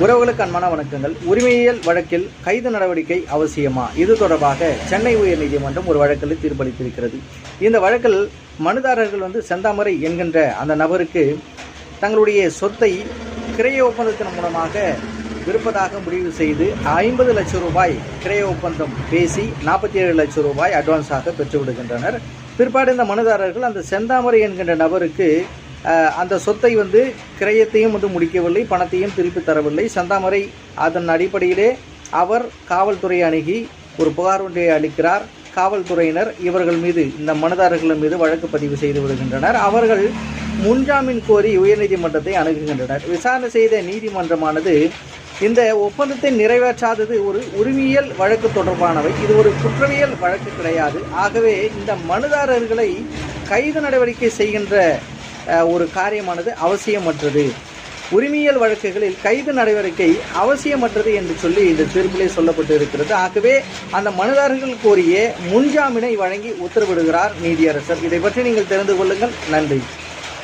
உறவுகளுக்கு அன்பான வணக்கங்கள். உரிமையியல் வழக்கில் கைது நடவடிக்கை அவசியமா? இது தொடர்பாக சென்னை உயர்நீதிமன்றம் ஒரு வழக்கில் தீர்ப்பளித்திருக்கிறது. இந்த வழக்கில் மனுதாரர்கள் செந்தாமரை என்கின்ற அந்த நபருக்கு தங்களுடைய சொத்தை கிரைய ஒப்பந்தத்தின் மூலமாக விற்பதாக முடிவு செய்து 50 லட்சம் ரூபாய் கிரைய ஒப்பந்தம் பேசி 47 லட்சம் ரூபாய் அட்வான்ஸாக பெற்றுவிடுகின்றனர். பிற்பாடு இந்த மனுதாரர்கள் அந்த செந்தாமரை என்கின்ற நபருக்கு அந்த சொத்தை கிரயத்தையும் முடிக்கவில்லை, பணத்தையும் திருப்பி தரவில்லை. செந்தாமரை அதன் அடிப்படையிலே அவர் காவல்துறையை அணுகி ஒரு புகார் ஒன்றை அளிக்கிறார். காவல்துறையினர் இவர்கள் மீது, இந்த மனுதாரர்கள் மீது வழக்கு பதிவு செய்து விடுகின்றனர். அவர்கள் முன்ஜாமீன் கோரி உயர்நீதிமன்றத்தை அணுகுகின்றனர். விசாரணை செய்த நீதிமன்றமானது இந்த ஒப்பந்தத்தை நிறைவேற்றாதது ஒரு உரிமையியல் வழக்கு தொடர்பானவை, இது ஒரு குற்றவியல் வழக்கு கிடையாது. ஆகவே இந்த மனுதாரர்களை கைது நடவடிக்கை செய்கின்ற ஒரு காரியமானது அவசியமற்றது. உரிமையியல் வழக்குகளில் கைது நடவடிக்கை அவசியமற்றது என்று சொல்லி இந்த தீர்ப்பிலே சொல்லப்பட்டு இருக்கிறது. ஆகவே அந்த மனுதாரர்கள் கோரிய முன்ஜாமீனை வழங்கி உத்தரவிடுகிறார் நீதியரசர். இதை பற்றி நீங்கள் தெரிந்து கொள்ளுங்கள். நன்றி.